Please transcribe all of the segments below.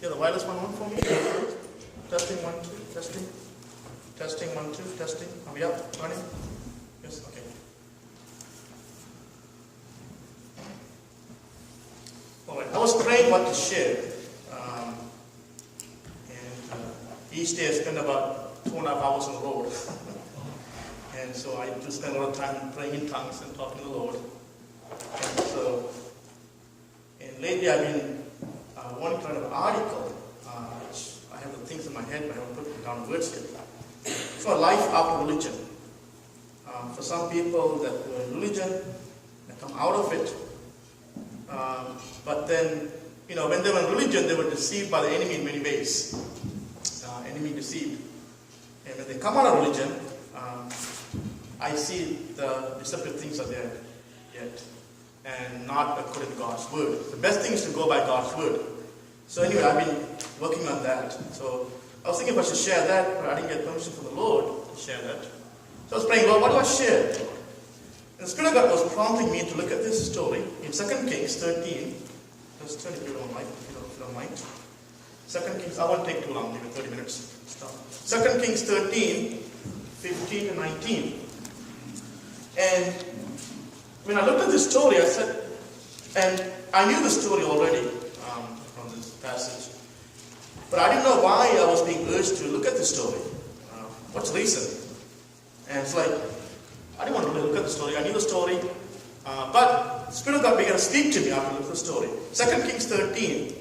Yeah, the wireless one on for me. Testing 1, 2, testing. Testing 1, 2, testing. Are we up? Running? Yes, okay. Alright, I was praying what to share. Each day I spend about 2.5 hours on the road. And so I just spend a lot of time praying in tongues and talking to the Lord. And lately I've been wanting to write an article, which I have the things in my head, but I haven't put down the words yet. For life after religion. For some people that were in religion, they come out of it. But then, when they were in religion, they were deceived by the enemy in many ways. Enemy deceived. And when they come out of religion, I see the deceptive things are there yet. And not according to God's word. The best thing is to go by God's word. So anyway, I've been working on that. So I was thinking if I should share that, but I didn't get permission from the Lord to share that. So I was praying, Lord, what do I share? And the Spirit of God was prompting me to look at this story in 2 Kings 13. Just turn if you don't mind. 2 Kings, I won't take too long, maybe 30 minutes. Stop. 2 Kings 13, 15 to 19. And when I looked at this story, I said, and I knew the story already from this passage, but I didn't know why I was being urged to look at this story. What's the reason? And it's like, I didn't want to really look at the story. I knew the story, but the Spirit of God began to speak to me after I looked at the story. 2 Kings 13,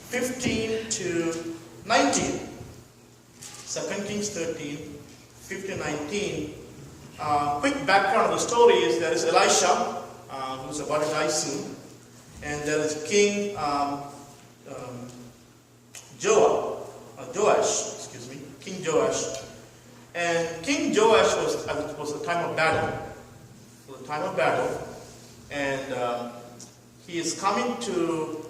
15 to 19. 2 Kings 13, 15 to 19. Quick background of the story is there is Elisha, who's about to die soon, and there is King King Joash. And King Joash was the time of battle. And he is coming to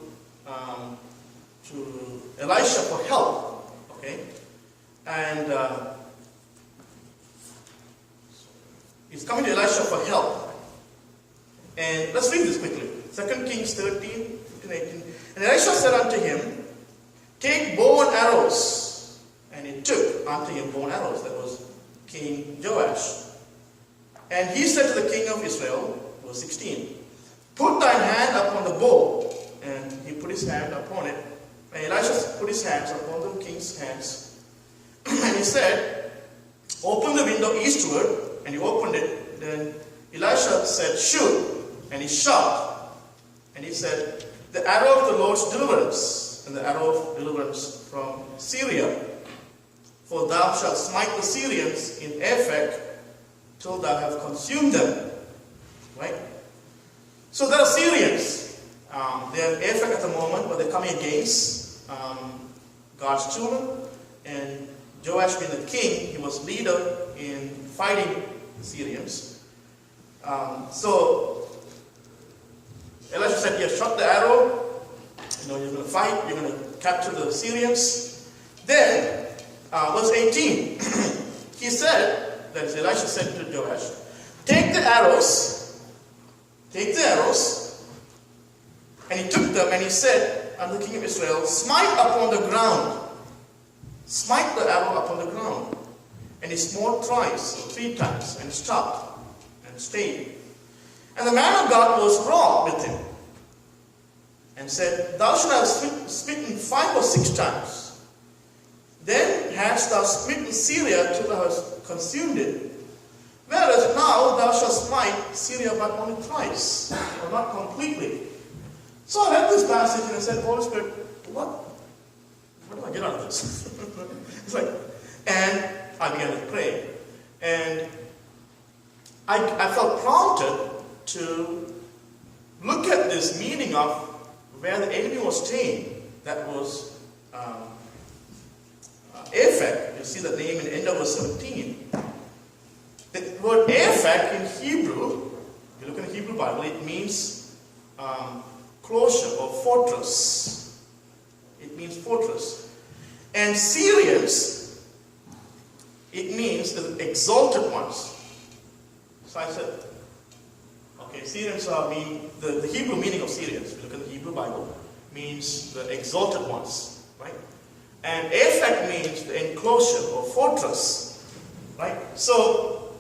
Elisha for help. Okay, and he's coming to Elisha for help. And let's read this quickly. 2 Kings 13, 15, 18. And Elisha said unto him, take bow and arrows. And he took unto him bow and arrows. That was King Joash. And he said to the king of Israel, verse 16, put thine hand upon the bow. And he put his hand upon it. And Elisha put his hands upon the king's hands. And he said, open the window eastward. And he opened it. Then Elisha said, shoot. And he shot. And he said, the arrow of the Lord's deliverance, and the arrow of deliverance from Syria. For thou shalt smite the Syrians in Aphek till thou have consumed them. Right? So there are Syrians. They are in Aphek at the moment, but they're coming against God's children. And Joash being the king, he was leader in fighting the Syrians. So Elisha said, you have shot the arrow, you're going to fight, you're going to capture the Syrians. Then, verse 18, he said, that is, Elisha said to Joash, take the arrows, and he took them, and he said unto the king of Israel, smite upon the ground, smite the arrow upon the ground. And he smote thrice, or 3 times, and stopped, and stayed. And the man of God was wroth with him, and said, thou should have smitten 5 or 6 times. Then hadst thou smitten Syria till thou hast consumed it. Whereas now thou shalt smite Syria but only thrice, or not completely. So I read this passage and I said, Holy Spirit, what do I get out of this? It's like, and I began to pray. And I felt prompted to look at this meaning of where the enemy was staying. That was Aphek. You see the name in the end of verse 17. The word Aphek in Hebrew, if you look in the Hebrew Bible, it means closure or fortress. It means fortress. And Syrians, it means the exalted ones. So I said, okay, Syrians mean, the Hebrew meaning of Syrians, if you look at the Hebrew Bible, means the exalted ones. right? And Aphek means the enclosure or fortress, right? So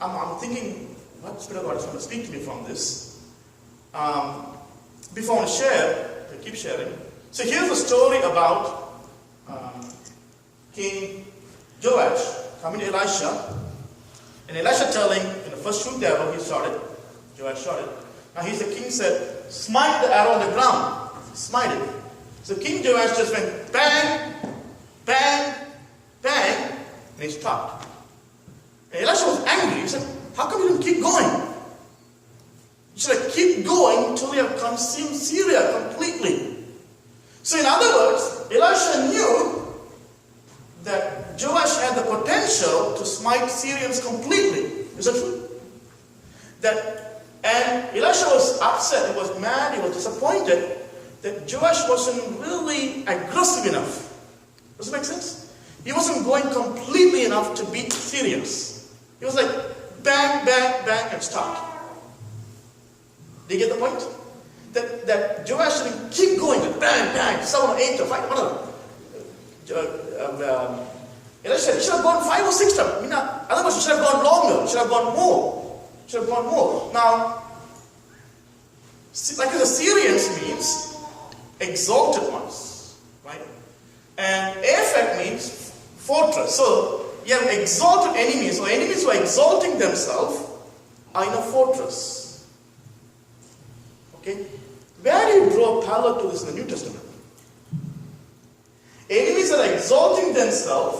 I'm thinking, what Spirit of God is going to speak to me from this? Before I share, I keep sharing. So here's a story about King Joash coming to Elisha, and Elisha telling, first shoot the arrow, he shot it. Joash shot it. Now the king said, smite the arrow on the ground. Smite it. So King Joash just went bang, bang, bang, and he stopped. And Elisha was angry. He said, how come you didn't keep going? You should have keep going until you have consumed Syria completely. So in other words, Elisha knew that Joash had the potential to smite Syrians completely. Is that true? And Elisha was upset, he was mad, he was disappointed that Joash wasn't really aggressive enough. Does it make sense? He wasn't going completely enough to beat Syrians. He was like bang, bang, bang, and stopped. Do you get the point? That Joash should keep going, bang, bang, 7 or 8 or 5, whatever. Elisha said, you should have gone 5 or 6 times. Otherwise, you should have gone longer, you should have gone more. Should have gone more. Now, like the Syrians means exalted ones, right? And Aphek means fortress. So you have exalted enemies, or enemies who are exalting themselves are in a fortress. Okay? Where do you draw a parallel to this in the New Testament? Enemies that are exalting themselves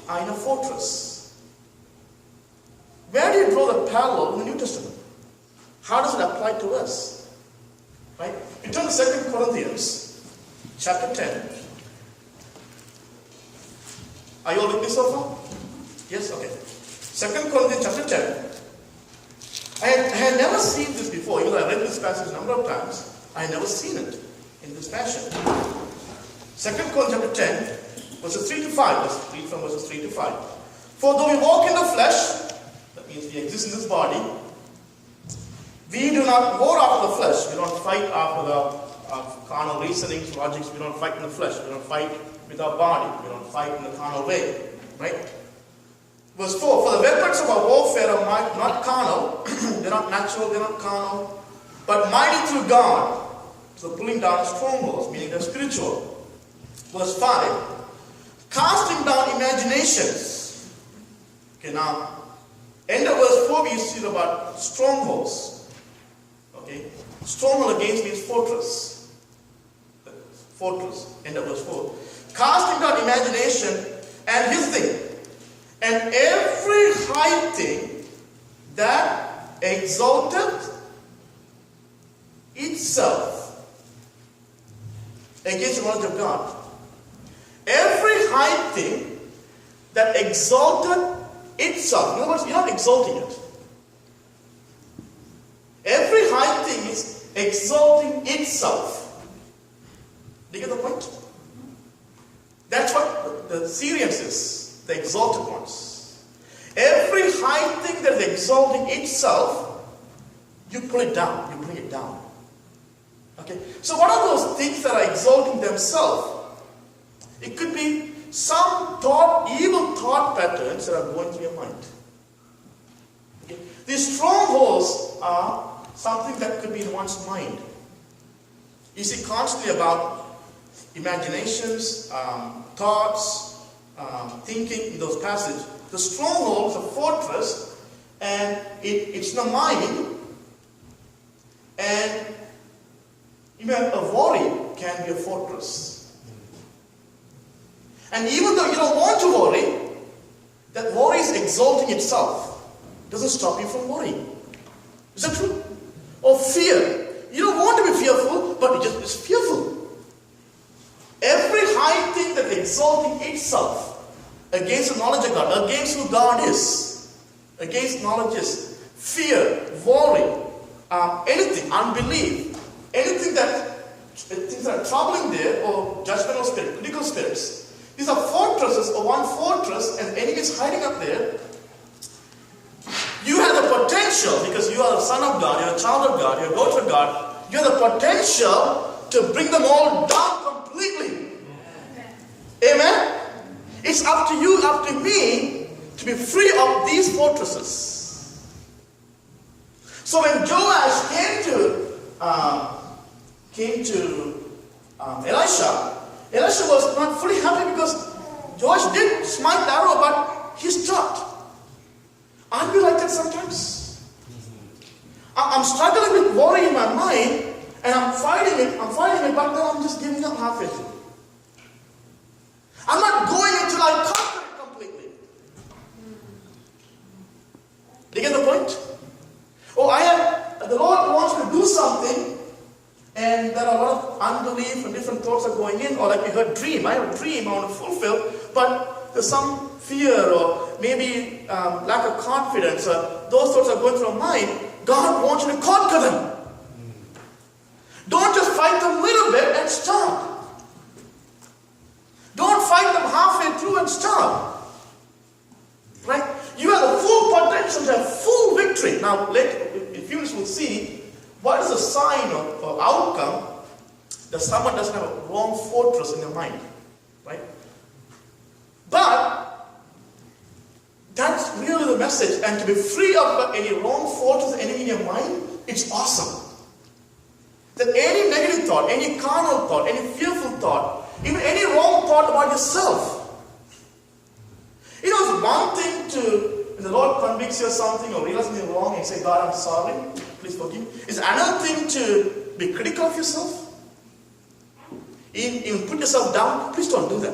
are in a fortress. Where do you draw the parallel in the New Testament? How does it apply to us? Right? You turn to 2 Corinthians chapter 10. Are you all with me so far? Yes? Okay. 2 Corinthians chapter 10. I had never seen this before. Even though I read this passage a number of times, I had never seen it in this fashion. 2 Corinthians chapter 10, verses 3 to 5. Let's read from verses 3 to 5. For though we walk in the flesh, that means we exist in this body, we do not war after the flesh. We don't fight after the carnal reasonings, logics. We don't fight in the flesh. We don't fight with our body. We don't fight in the carnal way. Right? Verse 4, for the weapons of our warfare are not carnal. They're not natural, they're not carnal. But mighty through God. So pulling down strongholds, meaning they're spiritual. Verse 5, casting down imaginations. Okay, now, end of verse 4 we see about strongholds. Okay, stronghold against means fortress. Fortress, end of verse 4. Casting down imagination, and his thing, and every high thing that exalted itself against the knowledge of God. Every high thing that exalted itself. In other words, you're not exalting it. Every high thing is exalting itself. Do you get the point? That's what the Syrians is, the exalted ones. Every high thing that is exalting itself, you pull it down, you bring it down. Okay? So what are those things that are exalting themselves? It could be some evil thought patterns that are going through your mind. Okay? These strongholds are something that could be in one's mind. You see constantly about imaginations, thoughts, thinking in those passages. The stronghold is a fortress, and it's in the mind, and even a worry can be a fortress. And even though you don't want to worry, that worry is exalting itself. It doesn't stop you from worrying. Is that true? Or fear. You don't want to be fearful, but it just is fearful. Every high thing that's exalting itself against the knowledge of God, against who God is, against knowledge is fear, worry, anything, unbelief, anything things that are troubling there, or judgmental spirit, critical spirits. These are fortresses, or one fortress, and the enemy is hiding up there. You have the potential, because you are a son of God, you're a child of God, you're a daughter of God, you have the potential to bring them all down completely free of these fortresses. So when Joash came to Elisha, Elisha was not fully happy because Joash did smite the arrow, but he stopped. Aren't we like that sometimes? I'm struggling with worry in my mind, and I'm fighting it, but then I'm just giving up halfway through. I'm not going until I conquer it completely. Do you get the point? Oh, the Lord wants me to do something, and there are a lot of unbelief and different thoughts are going in, or like we heard dream. I have a dream I want to fulfill, but there's some fear or maybe lack of confidence. Those thoughts are going through our mind. God wants you to conquer them. Don't just fight them a little bit and stop. Don't fight them halfway through and stop. Right? You have the full potential to have full victory. Now, in a few minutes we'll see what is the sign or outcome that someone doesn't have a wrong fortress in their mind. Right? But that's really the message. And to be free of any wrong fortress, enemy in your mind, it's awesome. That any negative thought, any carnal thought, any fearful thought, even any wrong thought about yourself. You know, it's one thing to, when the Lord convicts you of something or realize something wrong and say, God, I'm sorry, please forgive me. It's another thing to be critical of yourself. Even put yourself down. Please don't do that.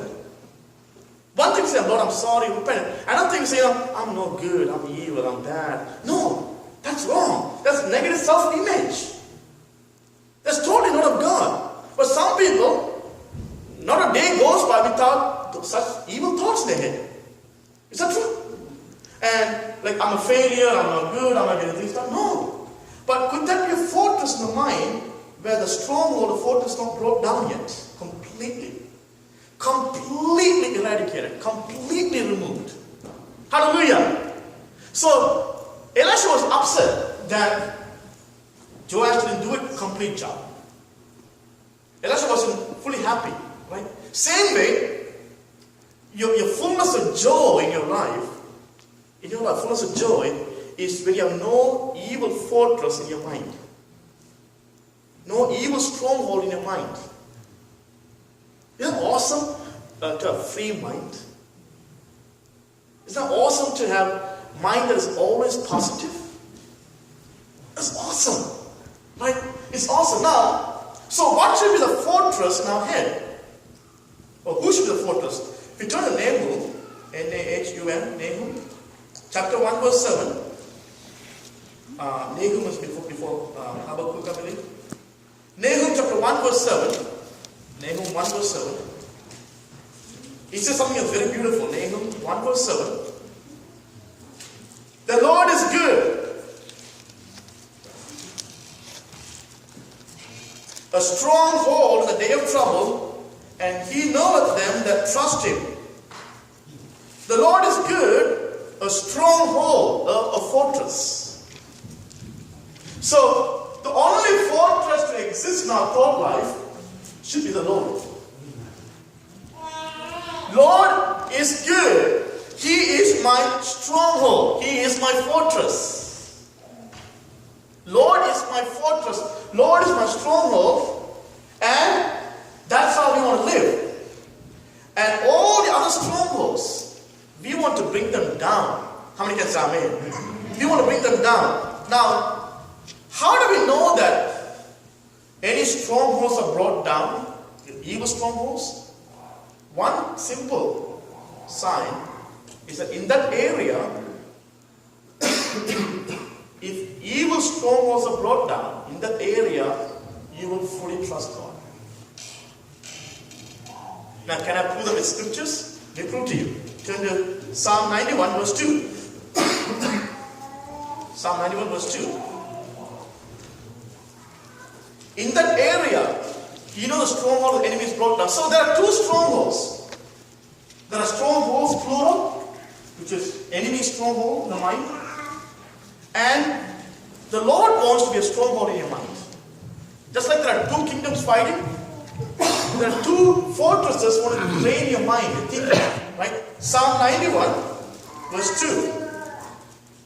One thing to say, Lord, I'm sorry, repent. Another thing to say, I'm no good, I'm evil, I'm bad. No, that's wrong. That's negative self-image. That's totally not of God. But some people, not a day goes by without such evil thoughts in their head. Is that true? And like, I'm a failure, I'm not good, I'm not getting things done. No. But could that be a fortress in the mind where the stronghold, the fortress is not brought down yet? Completely. Completely eradicated. Completely removed. Hallelujah. So, Elisha was upset that Joash didn't do a complete job. Elisha wasn't fully happy, right? Same way, your fullness of joy in your life, fullness of joy is when you have no evil fortress in your mind. No evil stronghold in your mind. Isn't that awesome to have a free mind? Isn't that awesome to have a mind that is always positive? That's awesome. Right? It's awesome. Now, so what should be the fortress in our head? Or who should be the fortress? If you turn to Nahum, N-A-H-U-M, Nahum, chapter 1, verse 7. Nahum is before Habakkuk, I believe. Nahum chapter 1, verse 7. Nahum 1, verse 7. He says something that's very beautiful. Nahum 1, verse 7. The Lord is good. A stronghold in the day of trouble, and he knoweth them that trust him. The Lord is good, a stronghold, a fortress. So, the only fortress to exist in our thought life should be the Lord. Lord is good. He is my stronghold. He is my fortress. Lord is my fortress. Lord is my stronghold. And that's how we want to live. And all the other strongholds, we want to bring them down. How many can say amen? We want to bring them down. Now, how do we know that any strongholds are brought down? Evil strongholds? One simple sign is that in that area, if evil strongholds are brought down, in that area, you will fully trust God. Now, can I prove them with scriptures? Let me prove to you. Turn to Psalm 91, verse 2. Psalm 91, verse 2. In that area, you know the stronghold of the enemy is brought down. So there are two strongholds. There are strongholds, plural, which is enemy stronghold in the mind. And the Lord wants to be a stronghold in your mind. Just like there are two kingdoms fighting, there are two fortresses wanting to drain your mind, your thinking. Right? Psalm 91, verse 2.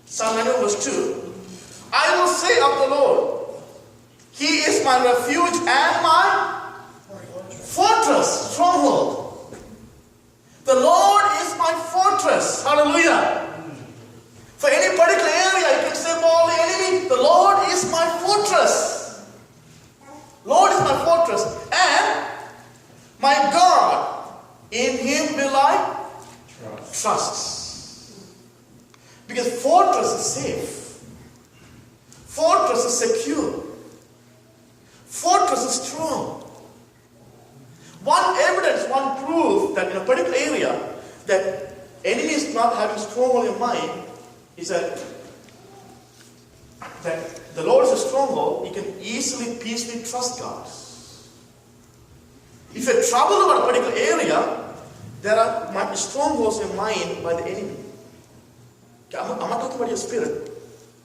Psalm 91 verse 2. I will say of the Lord, He is my refuge and my fortress, stronghold. The Lord is my fortress. Hallelujah. For any particular area, you can say about the enemy, the Lord is my fortress. Lord is my fortress. And my God, in Him will I trust. Because fortress is safe. Fortress is secure. Fortress is strong. One evidence, one proof that in a particular area that enemy is not having stronghold in mind is that the Lord is a stronghold. You can easily, peacefully trust God. If you're troubled about a particular area, there might be strongholds in mind by the enemy. Okay, I'm not talking about your spirit.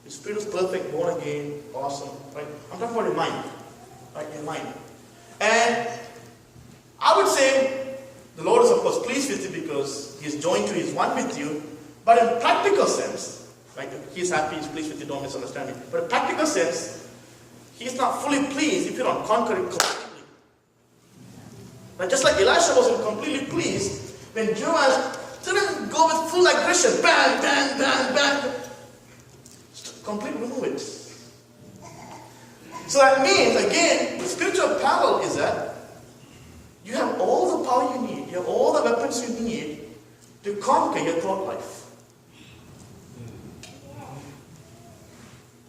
Your spirit is perfect, born again, awesome. Right? I'm talking about your mind. Right? Your mind. And I would say the Lord is of course pleased with you because He is joined to you, He is one with you. But in practical sense, right, He is happy, He is pleased with you, don't misunderstand me. But in practical sense, He is not fully pleased if you don't conquer it completely. But just like Elisha wasn't completely pleased when Joash didn't go with full aggression, bang, bang, bang, bang. Completely remove it. So that means, again, the spiritual parallel is that you have all the power you need, you have all the weapons you need to conquer your thought life.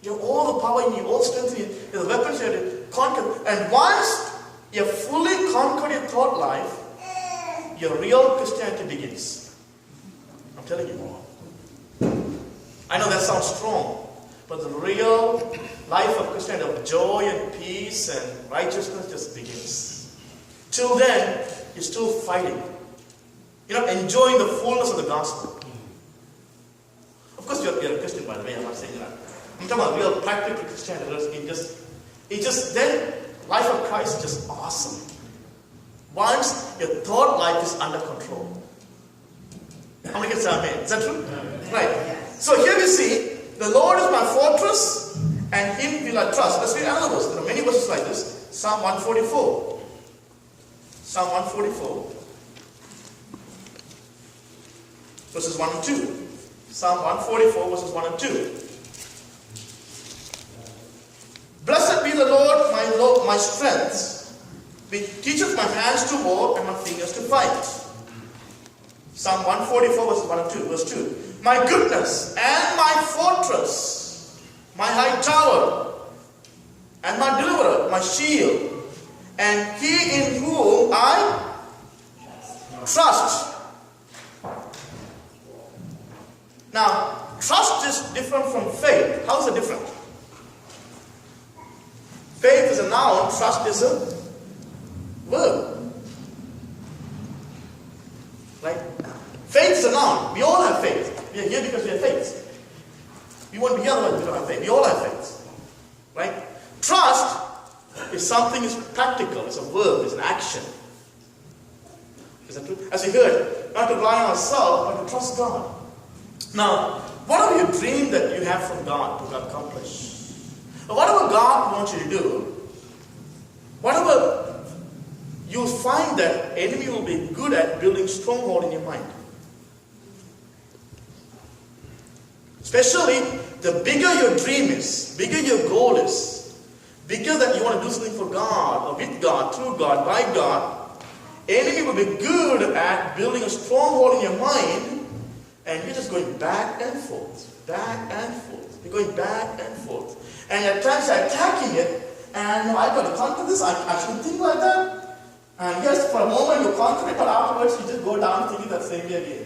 You have all the power you need, all strength you need, you have the weapons you have to conquer. And once you have fully conquered your thought life, your real Christianity begins. I'm telling you. I know that sounds strong, but the real life of Christianity, of joy and peace and righteousness just begins. Till then, you're still fighting. You're not enjoying the fullness of the gospel. Of course, you're a Christian, by the way, I'm not saying that. I'm talking about real practical Christianity. It just then, life of Christ is just awesome. Once your thought life is under control. How many can say amen? Is that true? Right. So here we see, the Lord is my fortress, and Him will I trust. Let's read another verse. There are many verses like this. Psalm 144. Psalm 144. Verses 1 and 2. Psalm 144 verses 1 and 2. Blessed be the Lord, my strength, which teacheth my hands to war and my fingers to fight. Psalm 144 verses 1 and 2. Verse 2. My goodness and my fortress, my high tower, and my deliverer, my shield, and He in whom I trust. Now, trust is different from faith. How is it different? Faith is a noun, trust is a verb. Right? Faith is a noun. We all have faith. We are here because we have faith. We won't be here otherwise we don't have faith. We all have faith. Right? Trust is something is practical. It's a verb. It's an action. Is that true? As we heard, not to rely on ourselves, but to trust God. Now, whatever you dream that you have from God to accomplish, or whatever God wants you to do, whatever you'll find that enemy will be good at building stronghold in your mind. Especially the bigger your dream is, bigger your goal is, bigger that you want to do something for God, or with God, through God, by God, enemy will be good at building a stronghold in your mind, and you're just going back and forth, back and forth. You're going back and forth. And at times you're attacking it, and I've got to conquer this, I shouldn't think like that. And yes, for a moment you conquer it, but afterwards you just go down thinking that same way again.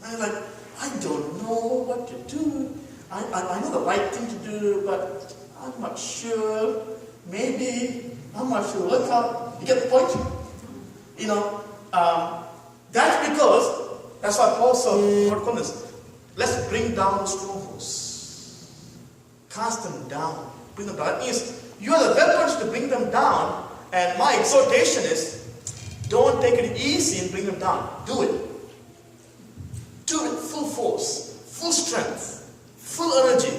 And you're like, I don't know what to do. I know the right thing to do, but I'm not sure. Maybe, I'm not sure. Look how, you get the point? You know, that's because, that's why Paul said, what call this? Let's bring down the strongholds. Cast them down. Bring them down. That means you have the weapons to bring them down. And my exhortation is, don't take it easy and bring them down. Do it. Do force, full strength, full energy.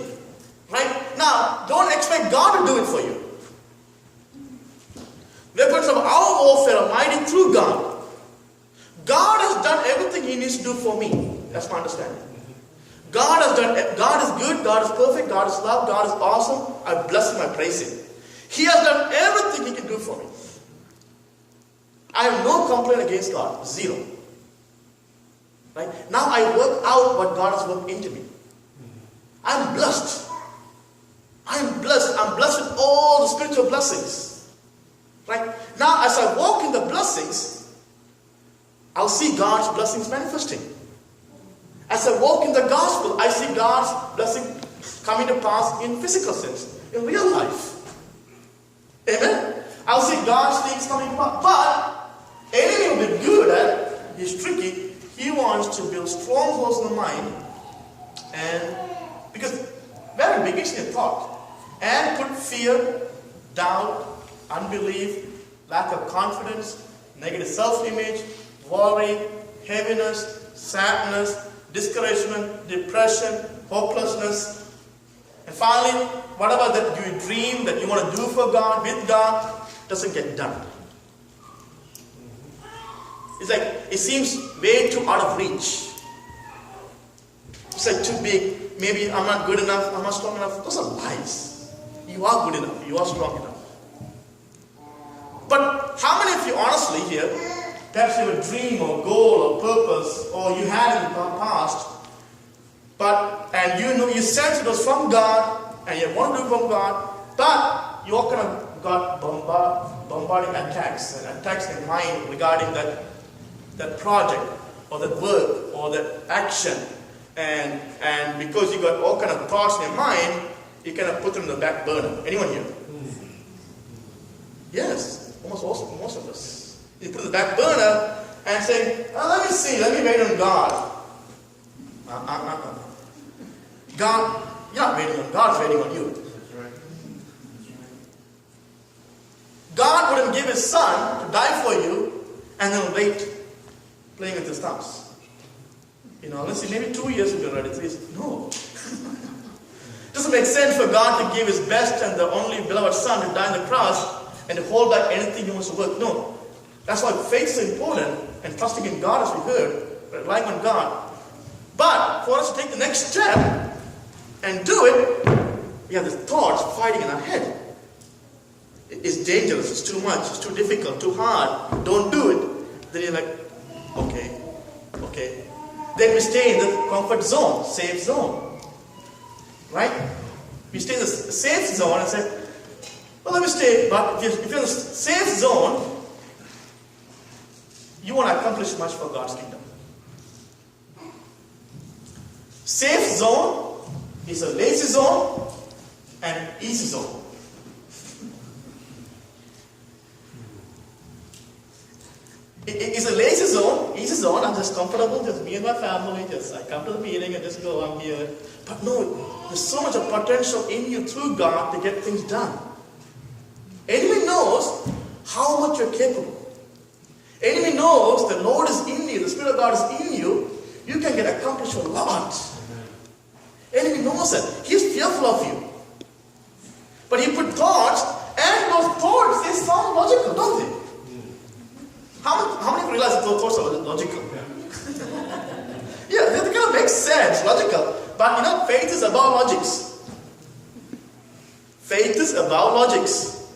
Right? Now, don't expect God to do it for you. Weapons of our warfare are mighty through God. God has done everything He needs to do for me. That's my understanding. God has done. God is good. God is perfect. God is love. God is awesome. I bless Him. I praise Him. He has done everything He can do for me. I have no complaint against God. Zero. Right? Now I work out what God has worked into me. I'm blessed. I'm blessed. I'm blessed with all the spiritual blessings. Right? Now as I walk in the blessings, I'll see God's blessings manifesting. As I walk in the gospel, I see God's blessing coming to pass in physical sense, in real life. Amen? I'll see God's things coming to pass. But enemy will be good at, he's tricky, he wants to build strongholds in the mind, and because very begins in thought, and put fear, doubt, unbelief, lack of confidence, negative self-image, worry, heaviness, sadness, discouragement, depression, hopelessness. And finally, whatever that you dream that you want to do for God, with God, doesn't get done. It's like, it seems way too out of reach. It's like too big. Maybe I'm not good enough, I'm not strong enough. Those are lies. You are good enough, you are strong enough. But how many of you honestly here, perhaps you have a dream or goal or purpose, or you had in the past, and you know, you sense it was from God, and you want to do it from God, but you all kind of got bombarding attacks in your mind regarding that project, or that work, or that action, and because you got all kind of thoughts in your mind, you kind of put them in the back burner. Anyone here? Yes, most of us. You put it in the back burner and say, oh, let me see, let me wait on God. God, you're not waiting on God, He's waiting on you. That's right. God wouldn't give His Son to die for you and then wait, playing with His thumbs. You know, let's see, maybe 2 years will be ready, 3 years. No. Doesn't make sense for God to give His best and the only beloved Son to die on the cross and to hold back anything He wants to work. No. That's why faith is so important, and trusting in God, as we heard, relying on God. But for us to take the next step and do it, we have the thoughts fighting in our head. It's dangerous, it's too much, it's too difficult, too hard, don't do it. Then you're like, okay. Then we stay in the comfort zone, safe zone. Right? We stay in the safe zone and say, well, let me stay. But if you're in the safe zone, you won't accomplish much for God's kingdom. Safe zone is a lazy zone and easy zone. It's a lazy zone, easy zone. I'm just comfortable, just me and my family. Just I come to the meeting and just go, I'm here. But no, there's so much of potential in you through God to get things done. Enemy knows how much you're capable. Enemy knows the Lord is in you, the Spirit of God is in you. You can get accomplished a lot. Enemy knows that. He's fearful of you. But he put thoughts, and those thoughts, they sound logical, don't they? How many realize that those thoughts are logical? Yeah, they kind of make sense, logical. But you know, faith is about logics. Faith is about logics.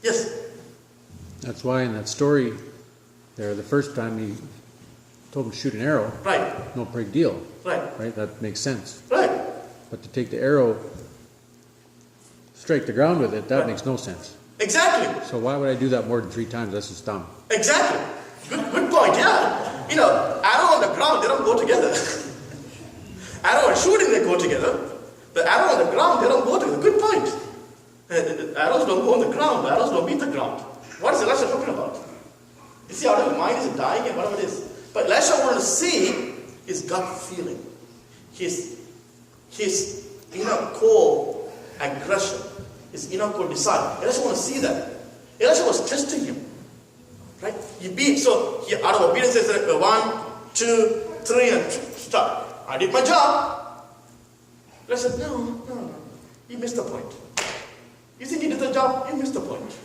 Yes? That's why in that story there, the first time he told him to shoot an arrow, right? No big deal. Right? That makes sense. Right. But to take the arrow, strike the ground with it, that makes no sense. Exactly. So why would I do that more than 3 times? That's just dumb. Exactly. Good point, yeah. You know, arrow on the ground, they don't go together. Arrow and shooting, they go together. The arrow on the ground, they don't go together. Good point. Arrows don't go on the ground. Arrows don't beat the ground. What is Elisha talking about? You see how the mind is dying and whatever it is. But Elisha wanted to see his gut feeling. His inner core aggression. His inner core desire. Elisha wanted to see that. Elisha was testing him. Right? So he out of obedience says 1, 2, 3 and stop. I did my job. But I said, no. You missed the point. You think you did the job? You missed the point.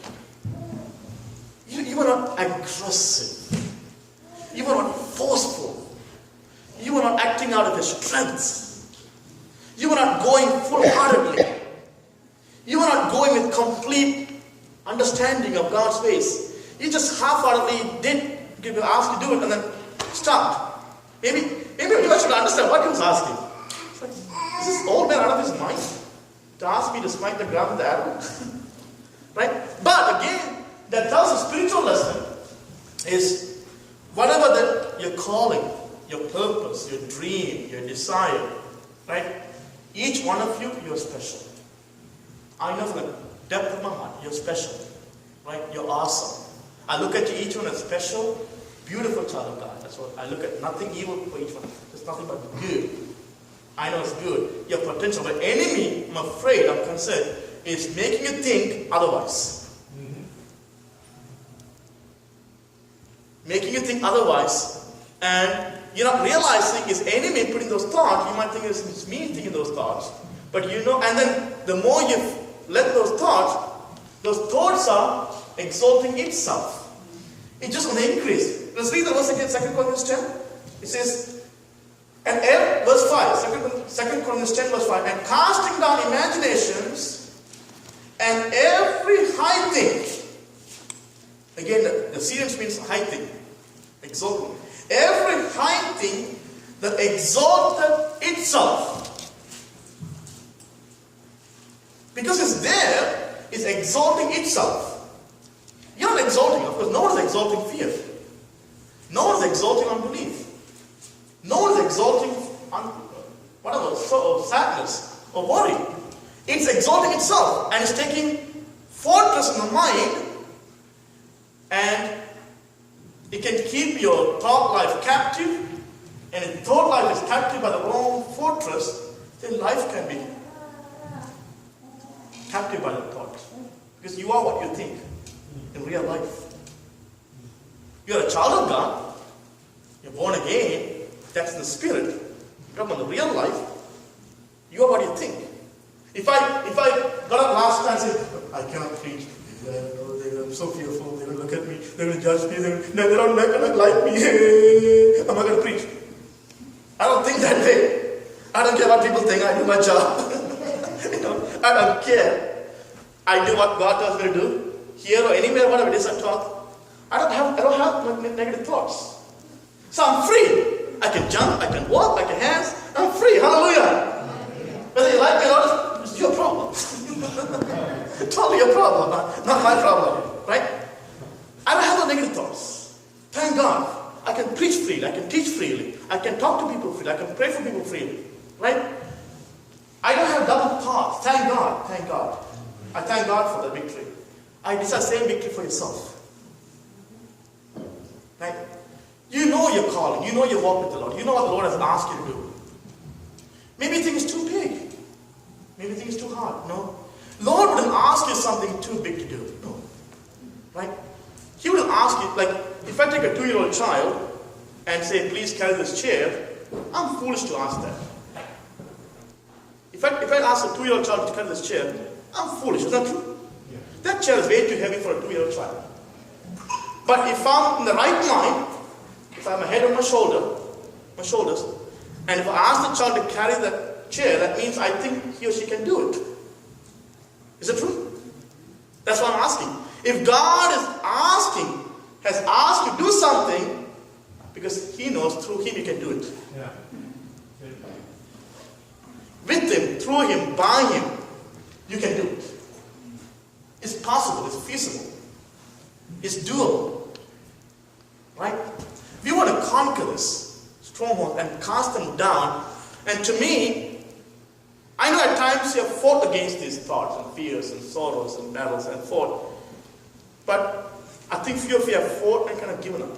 You were not aggressive. You were not forceful. You were not acting out of your strength. You were not going full-heartedly. You were not going with complete understanding of God's ways. You just half-heartedly did ask to do it and then stopped. Maybe you should understand what he was asking. It's like, is this old man out of his mind to ask me to smite the ground with the arrow? Right? But again, that tells a spiritual lesson is whatever that your calling, your purpose, your dream, your desire, right? Each one of you, you're special. I know from the depth of my heart, you're special. Right? You're awesome. I look at you, each one as special, beautiful child of God. That's what I look at. Nothing evil for each one. There's nothing but good. I know it's good. Your potential. But enemy, I'm afraid, I'm concerned, is making you think otherwise. Making you think otherwise. And you're not realizing his enemy putting those thoughts. You might think it's me thinking those thoughts. But you know, and then the more you let those thoughts are exalting itself. It's just going to increase. Let's read the verse again, 2 Corinthians 10. It says, verse 5, 2 Corinthians 10 verse 5, and casting down imaginations and every high thing. Again, the Syrians means high thing. Exalting. Every high thing that exalted itself. Because it's there, it's exalting itself. You're not exalting, of course. No one's exalting fear. No one's exalting unbelief. No one's exalting sadness or worry. It's exalting itself and it's taking fortress in the mind, and it can keep your thought life captive. And if thought life is captive by the wrong fortress, then life can be captive by the thought. Because you are what you think in real life. You're a child of God. You're born again. That's the spirit. Come on, the real life, you are what you think. If I got up last night and said, I cannot preach. I'm so fearful. They're going to look at me. They're going to judge me. They're not going to like me. I'm not going to preach. I don't think that way. I don't care what people think. I do my job. I don't care. I do what God tells me to do. Here or anywhere, whatever it is I talk. I don't have negative thoughts. So I'm free. I can jump, I can walk, I can dance. I'm free. Hallelujah. Whether you like me or not, it's your problem. Totally your problem, not my problem. Right? I don't have no negative thoughts. Thank God. I can preach freely. I can teach freely. I can talk to people freely. I can pray for people freely. Right? I don't have double thoughts. Thank God. Thank God. I thank God for the victory. It's the same victory for yourself. Right? You know your calling. You know your walk with the Lord. You know what the Lord has asked you to do. Maybe you think it's too big. Maybe you think it's too hard. No. Lord wouldn't ask you something too big to do. No. Right? He wouldn't ask you, like, if I take a 2-year-old child and say, please carry this chair, I'm foolish to ask that. If I ask a 2-year-old child to carry this chair, I'm foolish. Is that true? Yeah. That chair is way too heavy for a 2-year-old child. But if I'm in the right mind, if I have my head on my shoulders, and if I ask the child to carry the chair, that means I think he or she can do it. Is it true? That's what I'm asking. If God has asked you to do something, because He knows through Him you can do it. Yeah. With Him, through Him, by Him, you can do it. It's possible, it's feasible, it's doable. Right? We want to conquer this stronghold and cast them down. And to me, I know at times you have fought against these thoughts and fears and sorrows and battles and fought. But I think few of you have fought and kind of given up.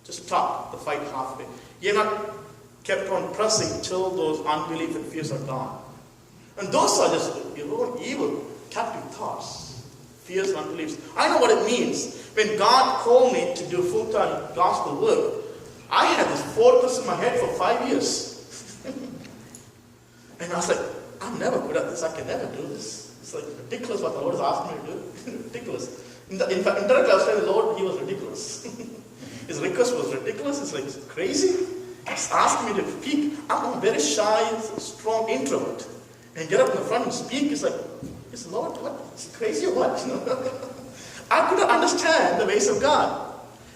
Just stopped the fight halfway. You're not kept on pressing till those unbelief and fears are gone. And those are just your own evil, captive thoughts, fears and unbeliefs. I know what it means. When God called me to do full-time gospel work, I had this fortress in my head for 5 years. And I was like, I'm never good at this. I can never do this. It's like ridiculous what the Lord is asking me to do. Ridiculous. In fact, indirectly, I was telling the Lord he was ridiculous. His request was ridiculous. It's like crazy. He's asking me to speak. I'm a very shy, strong introvert. And get up in the front and speak. It's like, is the Lord what? Is he crazy or what? I couldn't understand the ways of God.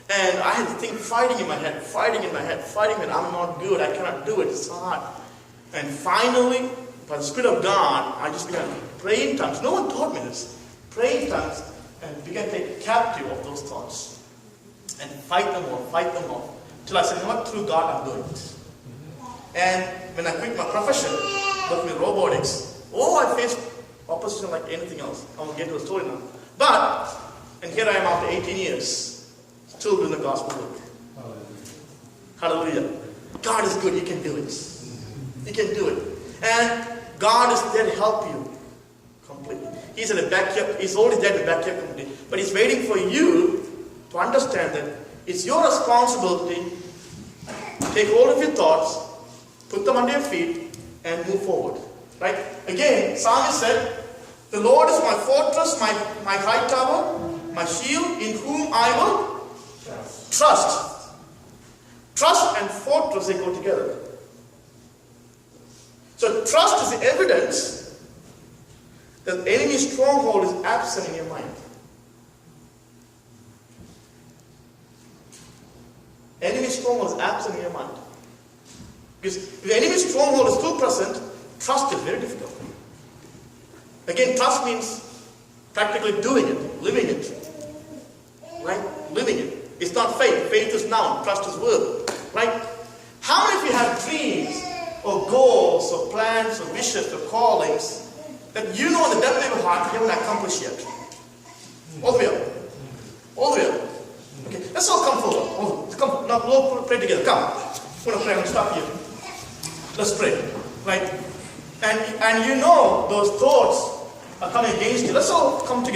And I had to think fighting in my head. I'm not good. I cannot do it. It's hard. And finally, by the Spirit of God, I just began to pray in tongues. No one taught me this. Pray in tongues and began to take captive of those thoughts. And fight them off. Till I said, you know what, through God, I'm doing it. And when I quit my profession, working with robotics, I faced opposition like anything else. I won't get to the story now. But, and here I am after 18 years, still doing the gospel work. Hallelujah. God is good. He can do it. He can do it. And God is there to help you completely. He's at the backyard. He's already there to back you up completely. But He's waiting for you to understand that it's your responsibility to take hold of your thoughts, put them under your feet, and move forward. Right? Again, Psalmist said, the Lord is my fortress, my high tower, my shield, in whom I will trust. Trust and fortress, they go together. So trust is the evidence that the enemy's stronghold is absent in your mind. Enemy's stronghold is absent in your mind. Because if the enemy's stronghold is still present, trust is very difficult. Again, trust means practically doing it, living it. Right? Living it. It's not faith. Faith is noun. Trust is verb. Right? How many of you have dreams or goals or plans or wishes or callings that you know in the depth of your heart you haven't accomplished yet? All the way up. All the way up. Okay, let's all come forward. Come, now we'll pray together. Come. We're going to pray. I'm going to stop here. Let's pray. Right? And you know those thoughts are coming against you. Let's all come together.